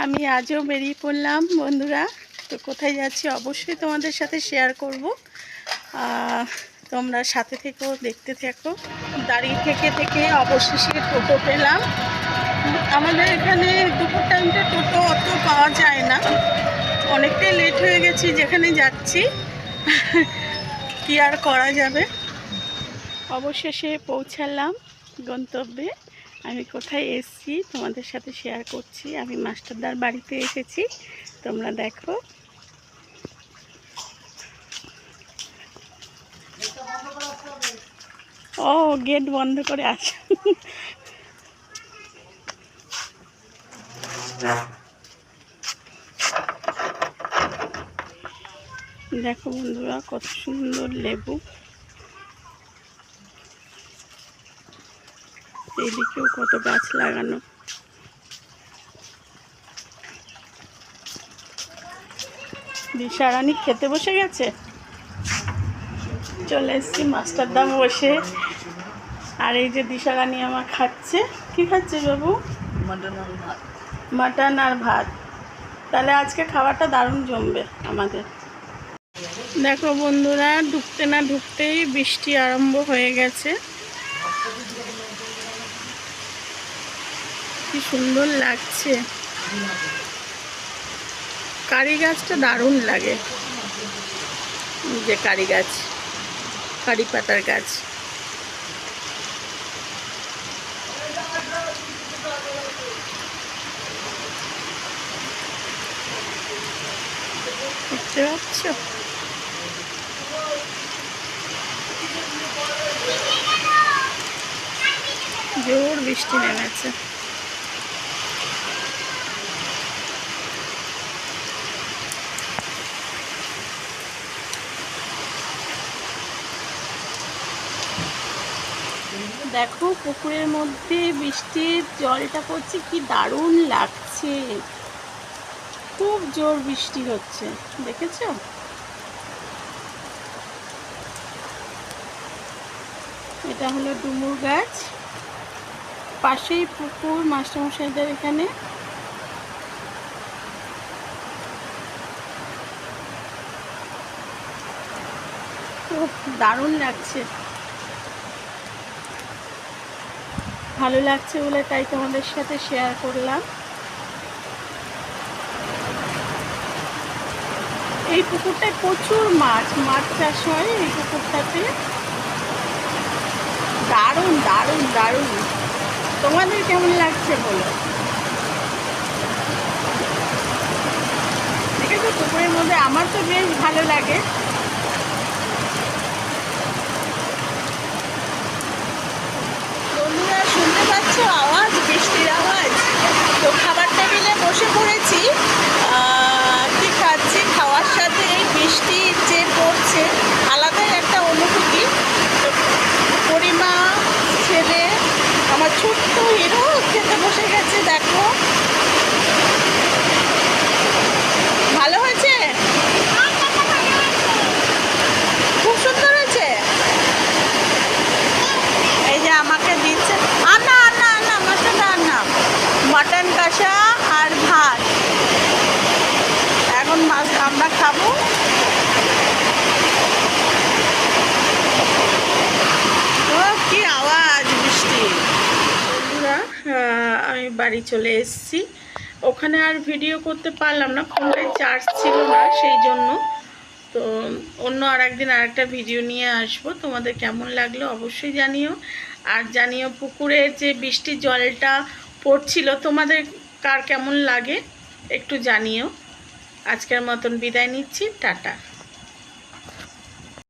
আমি আজও বেরিয়ে পড়লাম বন্ধুরা। তো কোথায় যাচ্ছি অবশ্যই তোমাদের সাথে শেয়ার করব, তোমরা সাথে থেকো, দেখতে থেকো। দাঁড়িয়ে থেকে থেকে অবশেষে টোটো পেলাম। আমাদের এখানে দুপুর টাইমটা টোটো অত পাওয়া যায় না, অনেকটাই লেট হয়ে গেছি যেখানে যাচ্ছি। কি আর করা যাবে, অবশেষে পৌঁছালাম গন্তব্যে। আমি কোথায় এসেছি তোমাদের সাথে শেয়ার করছি। আমি মাস্টারদার বাড়িতে এসেছি, তোমরা দেখো। ও গেট বন্ধ করে আছে। দেখো বন্ধুরা, কত সুন্দর লেবু। এদিকেও কত গাছ লাগানো। দিশারানী খেতে বসে গেছে। চলে এসছি মাস্টারদা বসে, আর এই যে দিশারানী আমার খাচ্ছে। কি খাচ্ছে বাবু? মাটন আর ভাত। তাহলে আজকে খাবারটা দারুণ জমবে আমাদের। দেখো বন্ধুরা, ঢুকতে না ঢুকতেই বৃষ্টি আরম্ভ হয়ে গেছে। কি সুন্দর লাগছে। কারি গাছটা দারুণ লাগে, যে কারি গাছ, কারি পাতার গাছ। দেখতে পাচ্ছ, জোর বৃষ্টি নেমেছে। দেখো পুকুরের মধ্যে বৃষ্টির জলটা পড়ছে, কি দারুণ লাগছে। খুব জোর বৃষ্টি হচ্ছে, দেখেছো? এটা হলো ডুমুর গাছ, পাশেই পুকুর মাস্টারমশাইদের এখানে। খুব দারুণ লাগছে, ভালো লাগছে বলে তাই তোমাদের সাথে শেয়ার করলাম। এই পুকুরটায় প্রচুর মাছ চাষ হয় এই পুকুরটাতে। দারুণ দারুণ দারুণ। তোমাদের কেমন লাগছে বলো? ঠিক আছে, পুকুরের মধ্যে আমার তো বেশ ভালো লাগে। বন্ধুরা শুনতে পাচ্ছ আওয়াজ, বৃষ্টির আওয়াজ? তো খাবার টেবিলে বসে পড়েছি। কি খাচ্ছি, খাওয়ার সাথে এই বৃষ্টি যে পড়ছে আলাদাই একটা অনুভূতি। পরিমা, ছেলে, আমার ছোট্ট হিরো খেতে বসে গেছে। দেখো ভালো হয়েছে, খুব সুন্দর হয়েছে। এই যে আমাকে দিচ্ছে, আন্না আন্না আন্না মাটন, আন্না মাটন কষা আর ভাত। এখন আমরা খাবো। কি আওয়াজ বৃষ্টি। বন্ধুরা, আমি বাড়ি চলে এসেছি। ওখানে আর ভিডিও করতে পারলাম না, ফোনটায় চার্জ ছিল না, সেই জন্য। তো অন্য আর একদিন আরেকটা ভিডিও নিয়ে আসবো। তোমাদের কেমন লাগলো অবশ্যই জানিও। আর জানিও পুকুরের যে বৃষ্টির জলটা পড়ছিল তোমাদের কার কেমন লাগে একটু জানিও। আজকের মতন বিদায় নিচ্ছি, টাটা।